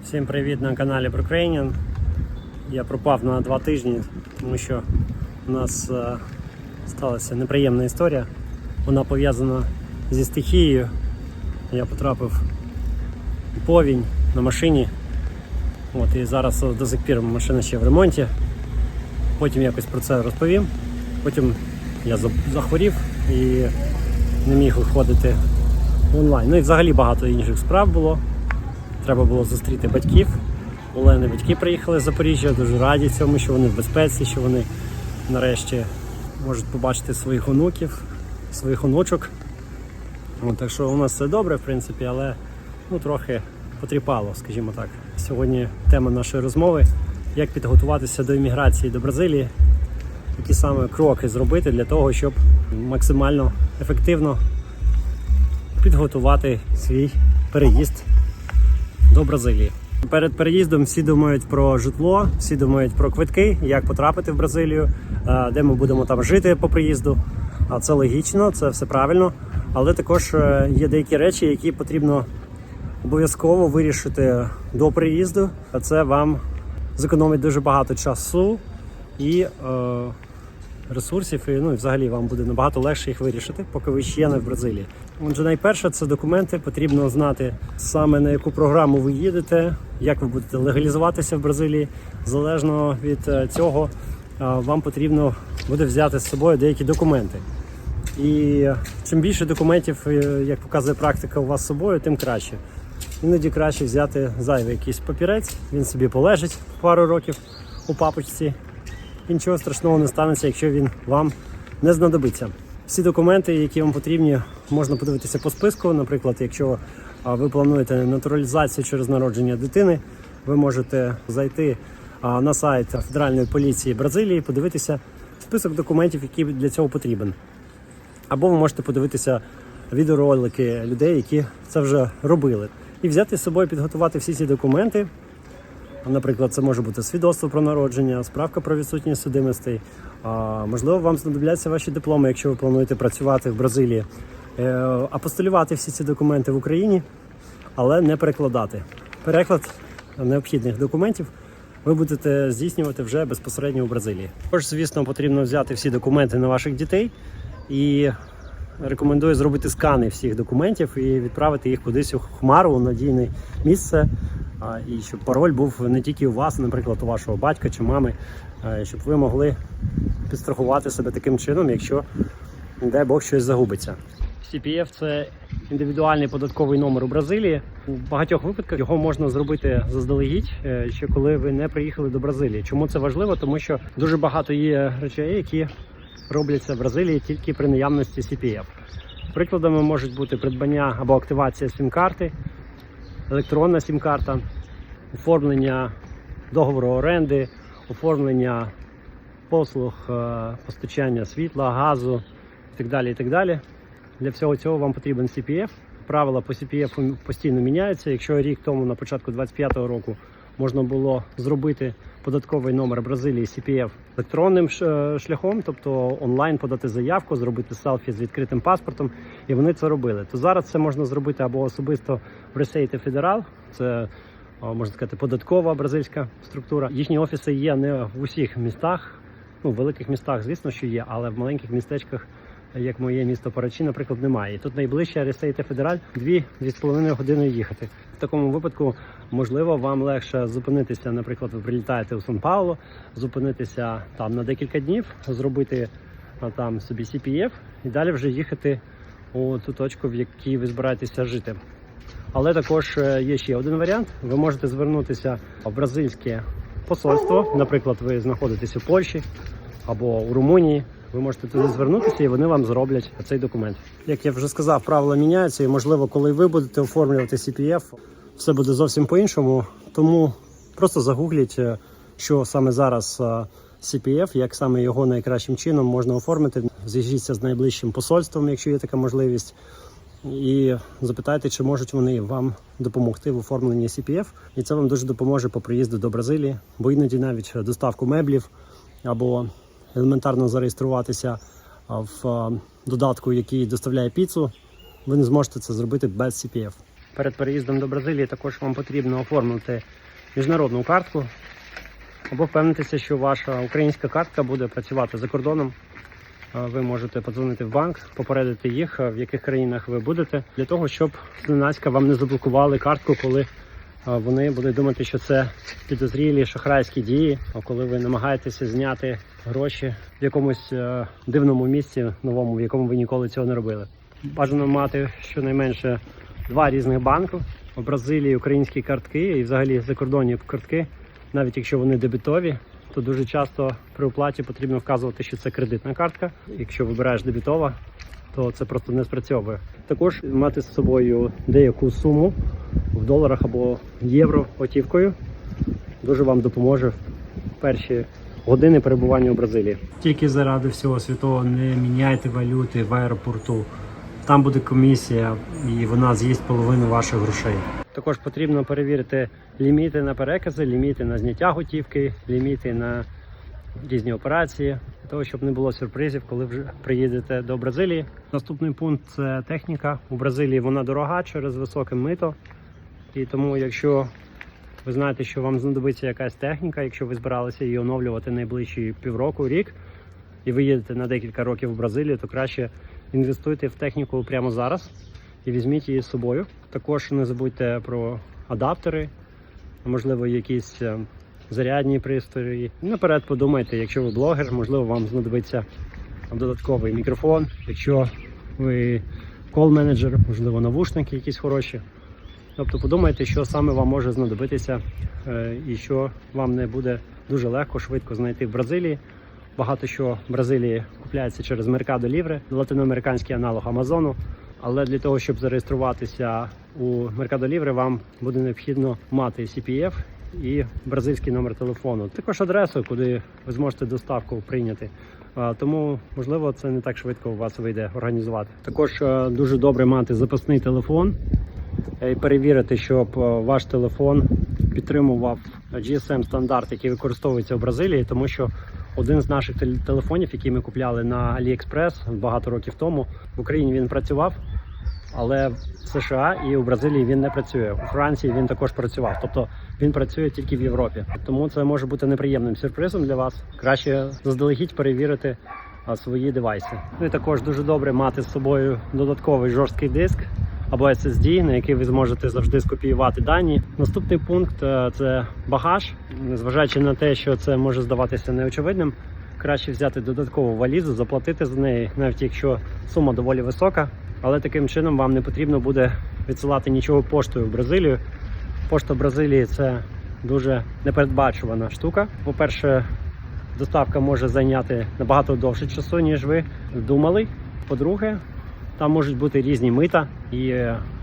Всім привіт на каналі ProCranian. Я пропав на 2 тижні, тому що у нас сталася неприємна історія. Вона пов'язана зі стихією. Я потрапив у повінь на машині. І зараз до сих пір машина ще в ремонті. Потім якось про це розповім. Потім я захворів і не міг виходити онлайн. І взагалі багато інших справ було. Треба було зустріти батьків. Олени батьки приїхали з Запоріжжя, дуже раді цьому, що вони в безпеці, що вони нарешті можуть побачити своїх онуків, своїх онучок. Так що у нас все добре, в принципі, але трохи потріпало, скажімо так. Сьогодні тема нашої розмови – як підготуватися до імміграції до Бразилії, які саме кроки зробити для того, щоб максимально ефективно підготувати свій переїзд до Бразилії. Перед переїздом всі думають про житло, всі думають про квитки, як потрапити в Бразилію, де ми будемо там жити по приїзду. А це логічно, це все правильно, але також є деякі речі, які потрібно обов'язково вирішити до приїзду. Це вам зекономить дуже багато часу і ресурсів, і взагалі вам буде набагато легше їх вирішити, поки ви ще не в Бразилії. Отже, найперше, це документи. Потрібно знати саме на яку програму ви їдете, як ви будете легалізуватися в Бразилії. Залежно від цього вам потрібно буде взяти з собою деякі документи. І чим більше документів, як показує практика, у вас з собою, тим краще. Іноді краще взяти зайвий якийсь папірець, він собі полежить пару років у папочці. І нічого страшного не станеться, якщо він вам не знадобиться. Всі документи, які вам потрібні, можна подивитися по списку. Наприклад, якщо ви плануєте натуралізацію через народження дитини, ви можете зайти на сайт Федеральної поліції Бразилії, подивитися список документів, які для цього потрібен. Або ви можете подивитися відеоролики людей, які це вже робили. І взяти з собою, підготувати всі ці документи. Наприклад, це може бути свідоцтво про народження, справка про відсутність судимостей. Можливо, вам знадобляться ваші дипломи, якщо ви плануєте працювати в Бразилії. Апостилювати всі ці документи в Україні, але не перекладати. Переклад необхідних документів ви будете здійснювати вже безпосередньо в Бразилії. Також, звісно, потрібно взяти всі документи на ваших дітей і рекомендую зробити скани всіх документів і відправити їх кудись у хмару, у надійне місце. І щоб пароль був не тільки у вас, наприклад, у вашого батька чи мами, щоб ви могли підстрахувати себе таким чином, якщо, не дай Бог, щось загубиться. CPF – це індивідуальний податковий номер у Бразилії. У багатьох випадках його можна зробити заздалегідь, ще коли ви не приїхали до Бразилії. Чому це важливо? Тому що дуже багато є речей, які робляться в Бразилії тільки при наявності CPF. Прикладами можуть бути придбання або активація сім-карти, електронна сім-карта, оформлення договору оренди, оформлення послуг постачання світла, газу і так далі, і так далі. Для всього цього вам потрібен CPF. Правила по CPF постійно міняються. Якщо рік тому, на початку 2025 року, можна було зробити податковий номер Бразилії CPF електронним шляхом, тобто онлайн подати заявку, зробити селфі з відкритим паспортом, і вони це робили. То зараз це можна зробити або особисто в Receita Federal, це, можна сказати, податкова бразильська структура. Їхні офіси є не в усіх містах, в великих містах, звісно, що є, але в маленьких містечках, як моє місто Парачі, наприклад, немає. І тут найближча Receita Federal 2-2,5 години їхати. В такому випадку, можливо, вам легше зупинитися, наприклад, ви прилітаєте у Сан-Паулу, зупинитися там на декілька днів, зробити там собі CPF і далі вже їхати у ту точку, в якій ви збираєтеся жити. Але також є ще один варіант. Ви можете звернутися в бразильське посольство, наприклад, ви знаходитесь у Польщі або у Румунії. Ви можете туди звернутися і вони вам зроблять цей документ. Як я вже сказав, правила міняються і, можливо, коли ви будете оформлювати CPF, все буде зовсім по-іншому. Тому просто загугліть, що саме зараз CPF, як саме його найкращим чином можна оформити. Зв'яжіться з найближчим посольством, якщо є така можливість, і запитайте, чи можуть вони вам допомогти в оформленні CPF. І це вам дуже допоможе по приїзду до Бразилії, бо іноді навіть доставку меблів або елементарно зареєструватися в додатку, який доставляє піцу, ви не зможете це зробити без CPF. перед переїздом до Бразилії також вам потрібно оформити міжнародну картку або впевнитися, що ваша українська картка буде працювати за кордоном. Ви можете подзвонити в банк, попередити їх, в яких країнах ви будете, для того, щоб зненацька вам не заблокували картку, коли вони будуть думати, що це підозрілі шахрайські дії, а коли ви намагаєтеся зняти гроші в якомусь дивному місці, новому, в якому ви ніколи цього не робили. Бажано мати щонайменше 2 різних банки. У Бразилії українські картки і взагалі закордонні картки, навіть якщо вони дебетові, то дуже часто при оплаті потрібно вказувати, що це кредитна картка. Якщо вибираєш дебетова, то це просто не спрацьовує. Також мати з собою деяку суму в доларах або євро готівкою дуже вам допоможе в перші години перебування у Бразилії. Тільки заради всього святого не міняйте валюти в аеропорту. Там буде комісія і вона з'їсть половину ваших грошей. Також потрібно перевірити ліміти на перекази, ліміти на зняття готівки, ліміти на різні операції, для того, щоб не було сюрпризів, коли вже приїдете до Бразилії. Наступний пункт – це техніка. У Бразилії вона дорога через високе мито. І тому, якщо ви знаєте, що вам знадобиться якась техніка, якщо ви збиралися її оновлювати найближчі півроку, рік, і ви їдете на декілька років в Бразилію, то краще інвестуйте в техніку прямо зараз і візьміть її з собою. Також не забудьте про адаптери, можливо, якісь зарядні пристрої. Наперед подумайте, якщо ви блогер, можливо, вам знадобиться додатковий мікрофон. Якщо ви кол-менеджер, можливо, навушники якісь хороші. Тобто подумайте, що саме вам може знадобитися і що вам не буде дуже легко, швидко знайти в Бразилії. Багато що в Бразилії купляється через Mercado Libre, латиноамериканський аналог Амазону. Але для того, щоб зареєструватися у Mercado Libre, вам буде необхідно мати CPF і бразильський номер телефону. Також адресу, куди ви зможете доставку прийняти. Тому, можливо, це не так швидко у вас вийде організувати. Також дуже добре мати запасний телефон і перевірити, щоб ваш телефон підтримував GSM-стандарт, який використовується в Бразилії, тому що один з наших телефонів, який ми купляли на AliExpress багато років тому, в Україні він працював, але в США і у Бразилії він не працює. У Франції він також працював, тобто він працює тільки в Європі. Тому це може бути неприємним сюрпризом для вас. Краще заздалегідь перевірити свої девайси. Ну і також дуже добре мати з собою додатковий жорсткий диск або SSD, на який ви зможете завжди скопіювати дані. Наступний пункт – це багаж. Незважаючи на те, що це може здаватися неочевидним, краще взяти додаткову валізу, заплатити за неї, навіть якщо сума доволі висока. Але таким чином вам не потрібно буде відсилати нічого поштою в Бразилію. Пошта в Бразилії – це дуже непередбачувана штука. По-перше, доставка може зайняти набагато довше часу, ніж ви думали. По-друге, там можуть бути різні мита, і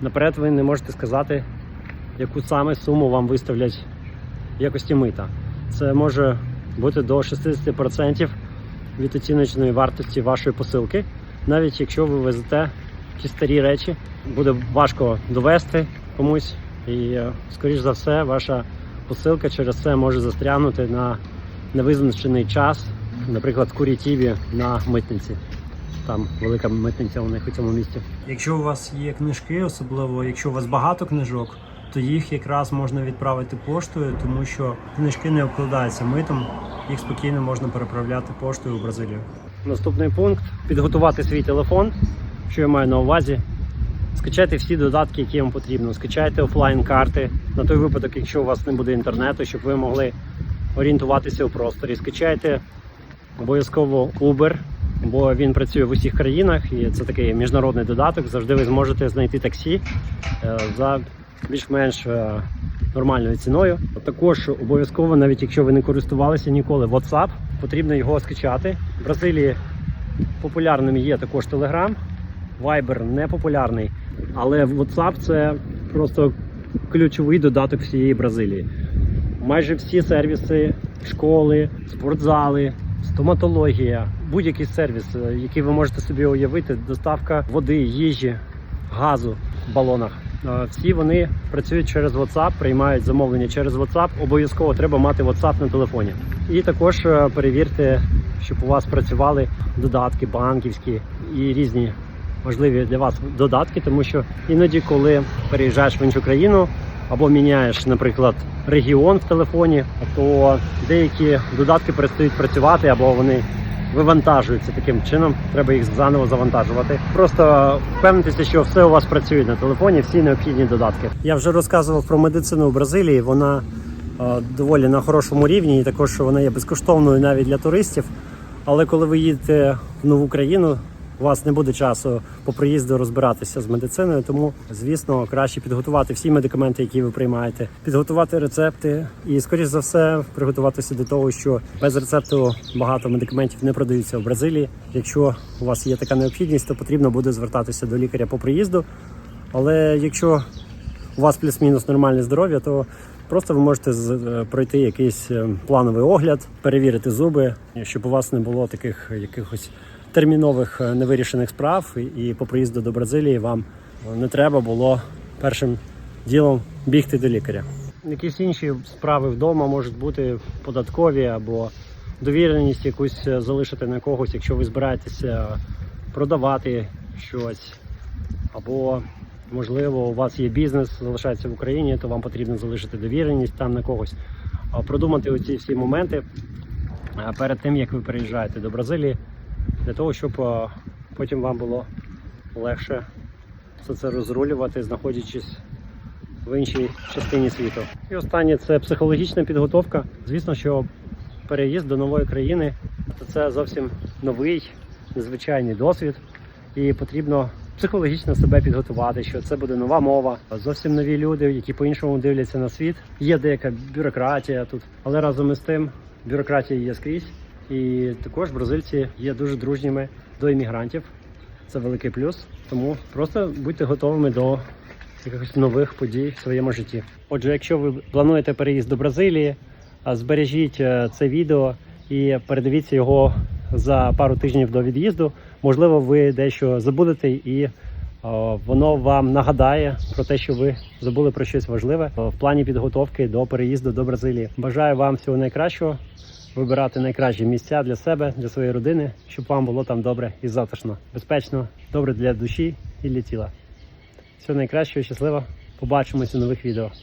наперед ви не можете сказати, яку саме суму вам виставлять в якості мита. Це може бути до 60% від оціночної вартості вашої посилки. Навіть якщо ви везете якісь старі речі, буде важко довести комусь, і, скоріш за все, ваша посилка через це може застрягнути на невизначений час, наприклад, в Курітіві на митниці. Там велика митниця у них у цьому місті. Якщо у вас є книжки, особливо якщо у вас багато книжок, то їх якраз можна відправити поштою, тому що книжки не обкладаються митом, їх спокійно можна переправляти поштою у Бразилію. Наступний пункт – підготувати свій телефон. Що я маю на увазі? Скачайте всі додатки, які вам потрібно. Скачайте офлайн-карти на той випадок, якщо у вас не буде інтернету, щоб ви могли орієнтуватися у просторі. Скачайте обов'язково Uber, бо він працює в усіх країнах і це такий міжнародний додаток. Завжди ви зможете знайти таксі за більш-менш нормальною ціною. Також обов'язково, навіть якщо ви не користувалися ніколи WhatsApp, потрібно його скачати. В Бразилії популярним є також Telegram, Viber не популярний, але WhatsApp – це просто ключовий додаток всієї Бразилії. Майже всі сервіси, школи, спортзали, стоматологія, будь-який сервіс, який ви можете собі уявити, доставка води, їжі, газу в балонах. Всі вони працюють через WhatsApp, приймають замовлення через WhatsApp. Обов'язково треба мати WhatsApp на телефоні. І також перевірте, щоб у вас працювали додатки банківські і різні важливі для вас додатки, тому що іноді, коли переїжджаєш в іншу країну або міняєш, наприклад, регіон в телефоні, то деякі додатки перестають працювати або вони вивантажуються таким чином, треба їх заново завантажувати. Просто впевнитися, що все у вас працює на телефоні, всі необхідні додатки. Я вже розказував про медицину в Бразилії, вона доволі на хорошому рівні, і також вона є безкоштовною навіть для туристів. Але коли ви їдете в нову країну, у вас не буде часу по приїзду розбиратися з медициною, тому, звісно, краще підготувати всі медикаменти, які ви приймаєте, підготувати рецепти і, скоріш за все, приготуватися до того, що без рецепту багато медикаментів не продаються в Бразилії. Якщо у вас є така необхідність, то потрібно буде звертатися до лікаря по приїзду. Але якщо у вас плюс-мінус нормальне здоров'я, то просто ви можете пройти якийсь плановий огляд, перевірити зуби, щоб у вас не було таких якихось термінових невирішених справ, і по приїзду до Бразилії вам не треба було першим ділом бігти до лікаря. Якісь інші справи вдома можуть бути податкові або довіреність якусь залишити на когось, якщо ви збираєтеся продавати щось, або можливо у вас є бізнес, залишається в Україні, то вам потрібно залишити довіреність там на когось. Продумати оці всі моменти перед тим, як ви переїжджаєте до Бразилії, для того, щоб потім вам було легше все це розрулювати, знаходячись в іншій частині світу. І останнє – це психологічна підготовка. Звісно, що переїзд до нової країни – це зовсім новий, незвичайний досвід, і потрібно психологічно себе підготувати, що це буде нова мова, зовсім нові люди, які по-іншому дивляться на світ. Є деяка бюрократія тут, але разом із тим бюрократія є скрізь. І також бразильці є дуже дружніми до іммігрантів. Це великий плюс. Тому просто будьте готовими до якихось нових подій в своєму житті. Отже, якщо ви плануєте переїзд до Бразилії, збережіть це відео і передивіться його за пару тижнів до від'їзду. Можливо, ви дещо забудете і воно вам нагадає про те, що ви забули про щось важливе в плані підготовки до переїзду до Бразилії. Бажаю вам всього найкращого. Вибирати найкращі місця для себе, для своєї родини, щоб вам було там добре і затишно, безпечно, добре для душі і для тіла. Всього найкращого, щасливо. Побачимось у нових відео.